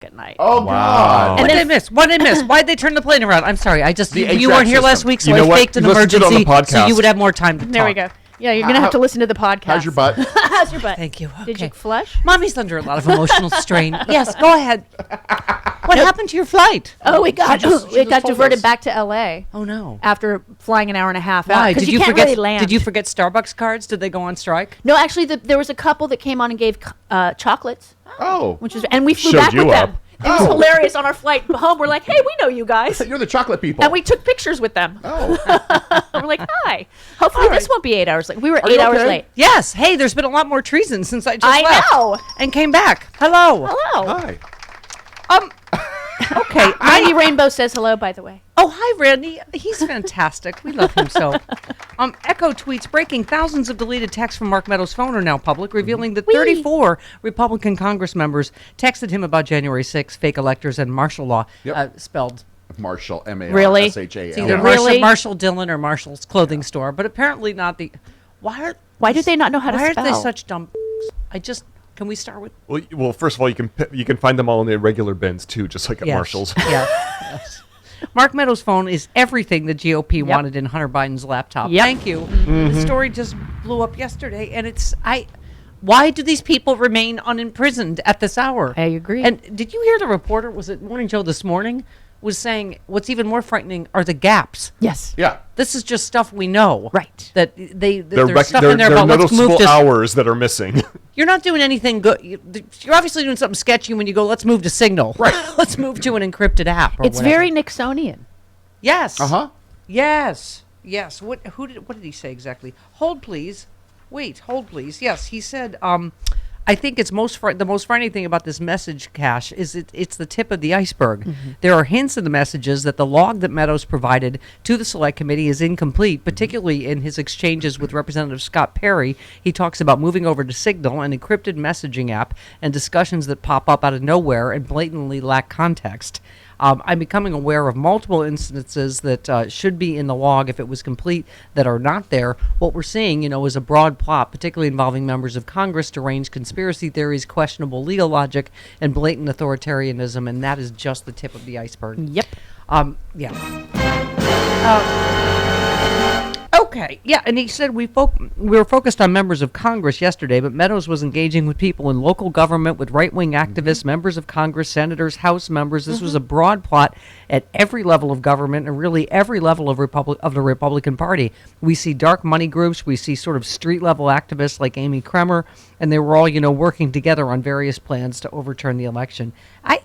at night. Oh, wow. God. What did I miss? Why'd they turn the plane around? I'm sorry. You weren't here last week, so I faked an emergency so you would have more time to talk. There we go. Yeah, you're going to have to listen to the podcast. How's your butt? How's your butt? Thank you. Did you Okay. flush? Mommy's under a lot of emotional strain. Yes, go ahead. What happened to your flight? Oh, it got just got told diverted us. back to L.A. Oh, no. after flying an hour and a half out. Why? 'Cause Did you can't forget? really land. Did you forget Starbucks cards? Did they go on strike? No, actually, there was a couple that came on and gave chocolates, Oh. which is, and we flew Showed back you with up. them. It was hilarious on our flight home. We're like, hey, we know you guys. You're the chocolate people. And we took pictures with them. Oh. We're like, hi. Hopefully this won't be 8 hours late. We were you 8 hours okay? late. Yes. Hey, there's been a lot more treason since I just I left. know. And came back. Hello. Hello. Hi. Okay. Randy Rainbow says hello, by the way. Oh, hi, Randy. He's fantastic. We love him so. Echo tweets breaking: thousands of deleted texts from Mark Meadows' phone are now public, revealing that 34 Republican Congress members texted him about January 6th, fake electors, and martial law, spelled Marshall, M-A-R-S-H-A-L. Really? it's either Really? Marshall Dillon or Marshall's clothing store, but apparently not the. Why do they not know how to Why spell? are they such dumb? Can we start with? Well, first of all, you can find them all in the regular bins too, just like at Marshall's. Yes. Mark Meadows' phone is everything the GOP wanted in Hunter Biden's laptop. Yep. Thank you. The story just blew up yesterday, and why do these people remain unimprisoned at this hour? I agree. And did you hear the reporter? Was it Morning Joe this morning? Was saying what's even more frightening are the gaps. Yes. Yeah. This is just stuff we know. Right. That there's They're stuff in there they're about let's move noticeable to. hours that are missing. You're not doing anything good. You're obviously doing something sketchy when you go, let's move to Signal. Right. Let's move to an encrypted app. Or It's whatever. very Nixonian. Yes. Uh-huh. Yes. What did he say exactly? Hold please. Wait, hold please. Yes, he said I think it's the most frightening thing about this message cache is it's the tip of the iceberg. Mm-hmm. There are hints in the messages that the log that Meadows provided to the Select Committee is incomplete, particularly in his exchanges with Representative Scott Perry. He talks about moving over to Signal, an encrypted messaging app, and discussions that pop up out of nowhere and blatantly lack context. I'm becoming aware of multiple instances that should be in the log if it was complete that are not there. What we're seeing, is a broad plot, particularly involving members of Congress, to range conspiracy theories, questionable legal logic, and blatant authoritarianism, and that is just the tip of the iceberg. Yep. Okay, yeah, and he said we were focused on members of Congress yesterday, but Meadows was engaging with people in local government, with right-wing activists, members of Congress, senators, House members. This was a broad plot at every level of government and really every level of the Republican Party. We see dark money groups, we see sort of street-level activists like Amy Kremer, and they were all, working together on various plans to overturn the election.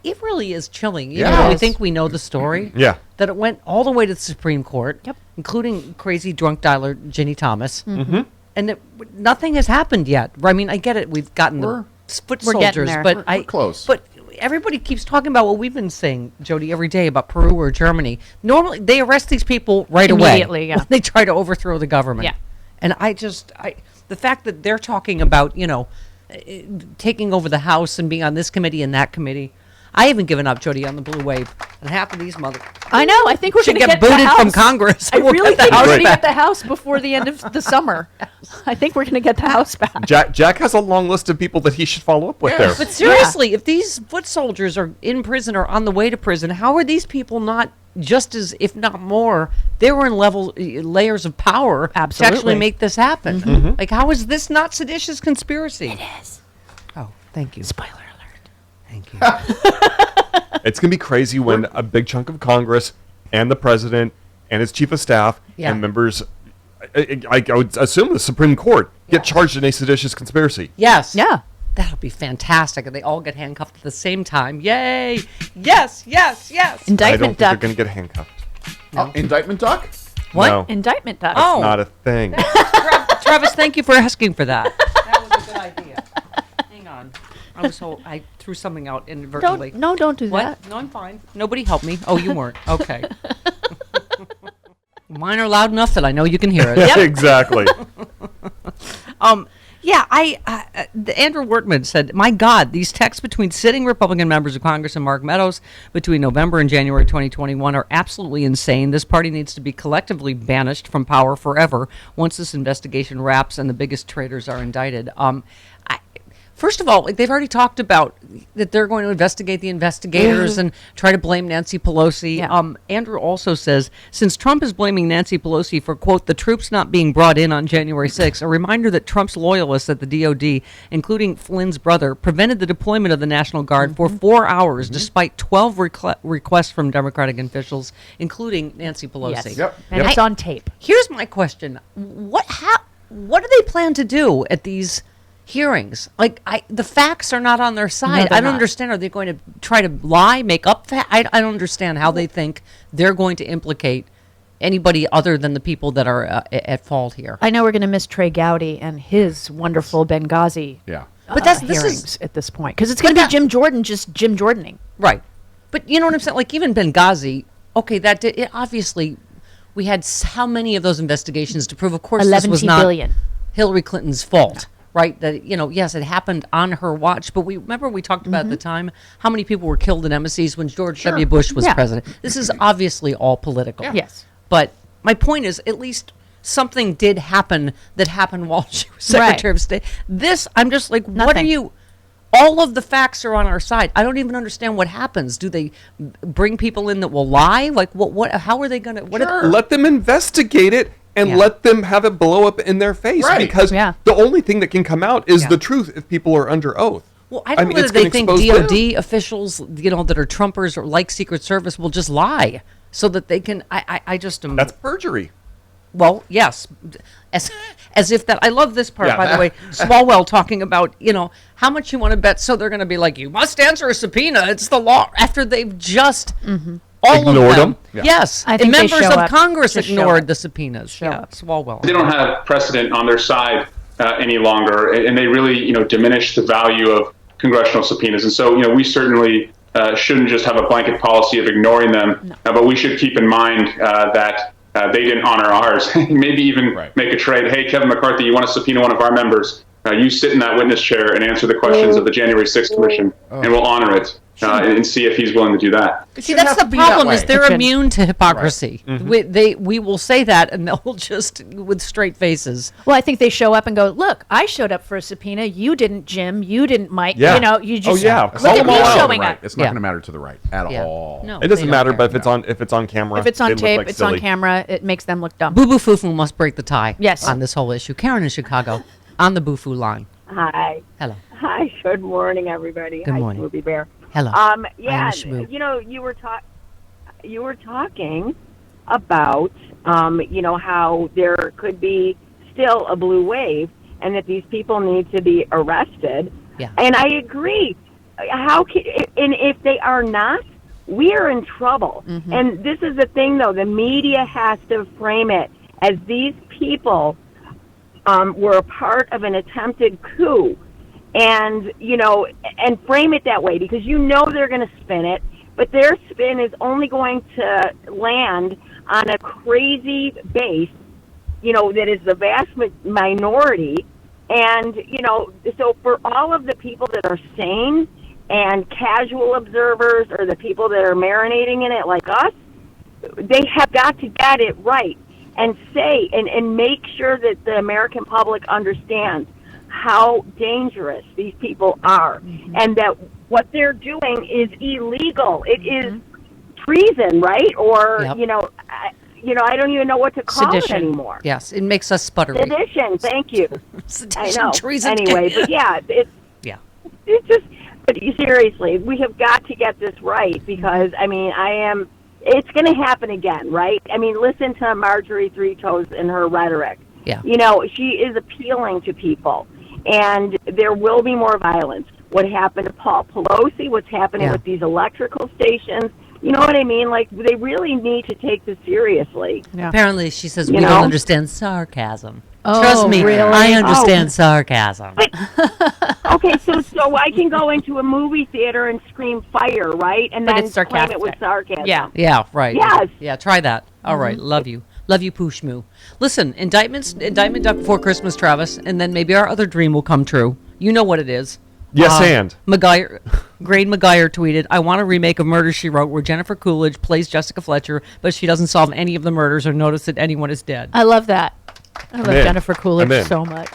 It really is chilling, even though we Yes. think we know the story. Yeah. That it went all the way to the Supreme Court, Yep. including crazy drunk dialer Ginny Thomas, and nothing has happened yet. I mean, I get it. We've gotten the foot we're getting soldiers, there. but We're close. But everybody keeps talking about what we've been saying, Jody, every day about Peru or Germany. Normally, they arrest these people right away Immediately, yeah. when they try to overthrow the government. Yeah. And the fact that they're talking about taking over the House and being on this committee and that committee. I haven't given up, Jody, on the blue wave, and half of these I know. I think we're should going to get get the booted House. from Congress. I We'll really get the think we're House going to back. get the House before the end of the summer. I think we're going to get the House back. Jack has a long list of people that he should follow up with Yes. there. But seriously, if these foot soldiers are in prison or on the way to prison, how are these people not just as, if not more, they were in layers of power to actually Absolutely. make this happen? Like, how is this not seditious conspiracy? It is. Oh, thank you. Spoiler alert. Thank you. It's going to be crazy when a big chunk of Congress and the president and his chief of staff and members, I would assume the Supreme Court, get charged in a seditious conspiracy. Yes. Yeah. That'll be fantastic. And they all get handcuffed at the same time. Yay. Yes, yes, yes. I don't Indictment think they're duck. going to get handcuffed. Indictment duck? What? No, Indictment duck. Oh. not a thing. Travis, thank you for asking for that. That was a good idea. Hang on. I threw something out inadvertently. Don't do What? that. No, I'm fine. Nobody helped me. Oh, you weren't. Okay. Mine are loud enough that I know you can hear it. Exactly. Yeah, Andrew Wortman said, my God, these texts between sitting Republican members of Congress and Mark Meadows between November and January 2021 are absolutely insane. This party needs to be collectively banished from power forever once this investigation wraps and the biggest traitors are indicted. First of all, like, they've already talked about that they're going to investigate the investigators and try to blame Nancy Pelosi. Yeah. Andrew also says, since Trump is blaming Nancy Pelosi for, quote, the troops not being brought in on January 6th, a reminder that Trump's loyalists at the DOD, including Flynn's brother, prevented the deployment of the National Guard for 4 hours, despite 12 requests from Democratic officials, including Nancy Pelosi. Yes. Yep. And it's on tape. Here's my question: what do they plan to do at these hearings? Like, the facts are not on their side. they're I don't not. understand. Are they going to try to lie, make up I don't understand how they think they're going to implicate anybody other than the people that are at fault here. I know we're going to miss Trey Gowdy and his wonderful Benghazi Yeah. But this hearings is at this point. Because it's going to be Jim Jordan just Jim Jordaning. right. But you know what I'm saying? Like, even Benghazi. Okay, obviously we had how many of those investigations to prove? Of course, this was 11 not billion. Hillary Clinton's fault. Right, that yes, it happened on her watch. But we talked about at the time how many people were killed in embassies when George W. Bush was Yeah. president. This is obviously all political. Yes. But my point is, at least something did happen that happened while she was Right. Secretary of State. This, I'm just like, what are Nothing. you? All of the facts are on our side. I don't even understand what happens. Do they bring people in that will lie? Like, what? How are they going to? Let them investigate it and Yeah. let them have it blow up in their face. Right. Because Yeah. the only thing that can come out is Yeah. the truth if people are under oath. Well, I don't know it's whether they gonna think expose them. DOD officials, that are Trumpers or like Secret Service, will just lie so that they can. I just am. That's perjury. Well, yes, as if that. I love this part, Yeah. by the way. Swalwell talking about how much you want to bet. So they're going to be like, you must answer a subpoena. It's the law. After they've just all Ignored of them. them? Yeah. Yes, I and think they members show of up. Congress Just show ignored up. the subpoenas. Yeah, up. Swalwell. They don't have precedent on their side any longer, and they really, diminish the value of congressional subpoenas. And so, we certainly shouldn't just have a blanket policy of ignoring them, but we should keep in mind that they didn't honor ours. Maybe even make a trade. Hey, Kevin McCarthy, you want to subpoena one of our members? You sit in that witness chair and answer the questions of the January 6th Commission, and we'll honor it and see if he's willing to do that. See, that's the problem, is they're It shouldn't. immune to hypocrisy. We will say that, and they'll just, with straight faces. Well, I think they show up and go, look, I showed up for a subpoena. You didn't, Jim. You didn't, Mike. Yeah. You just. Oh, yeah. Look Call at them me all out. showing right. up. It's not Yeah. going to matter to the right at Yeah. all. No, It they doesn't don't matter, care. but if it's on camera, If it's on they look tape, like it's silly. on camera, it makes them look dumb. Boo Boo Foo Foo must break the tie. Yes. On this whole issue. Karen in Chicago, on the Boo Foo line. Hi. Hello. Hi. Good morning, everybody. Good Hi, morning. Smoothie Bear. Hello. Yeah, Shmoo. you were talking about, how there could be still a blue wave and that these people need to be arrested. Yeah. And I agree. And if they are not, we are in trouble. And this is the thing, though. The media has to frame it as these people were a part of an attempted coup. And, and frame it that way, because they're going to spin it, but their spin is only going to land on a crazy base, that is the vast minority. And, so for all of the people that are sane and casual observers, or the people that are marinating in it like us, they have got to get it right and say and make sure that the American public understands how dangerous these people are, and that what they're doing is illegal. It is treason, right? Or Yep. I don't even know what to call Sedition. it anymore. Yes, it makes us sputtery. Sedition. Thank you. Sedition, I know. treason. Anyway, but yeah, Yeah. it's just. But seriously, we have got to get this right, because it's going to happen again, right? Listen to Marjorie Three Toes and her rhetoric. Yeah. She is appealing to people, and there will be more violence. What happened to Paul Pelosi, what's happening with these electrical stations, you know what I mean? Like, they really need to take this seriously. Yeah. Apparently, she says You we know? don't understand sarcasm. Oh, Trust me, really? I understand sarcasm. Okay, so I can go into a movie theater and scream fire, right? And But then it's claim sarcastic. it was sarcasm. Yeah. Yeah, right. Yes. Yeah, try that. All right, love you. Love you, Pooshmoo. Listen, indictment before Christmas, Travis, and then maybe our other dream will come true. You know what it is. Yes, and. Grade McGuire tweeted, I want a remake of Murder, She Wrote, where Jennifer Coolidge plays Jessica Fletcher, but she doesn't solve any of the murders or notice that anyone is dead. I love that. I love in. Jennifer I'm Coolidge in. so much.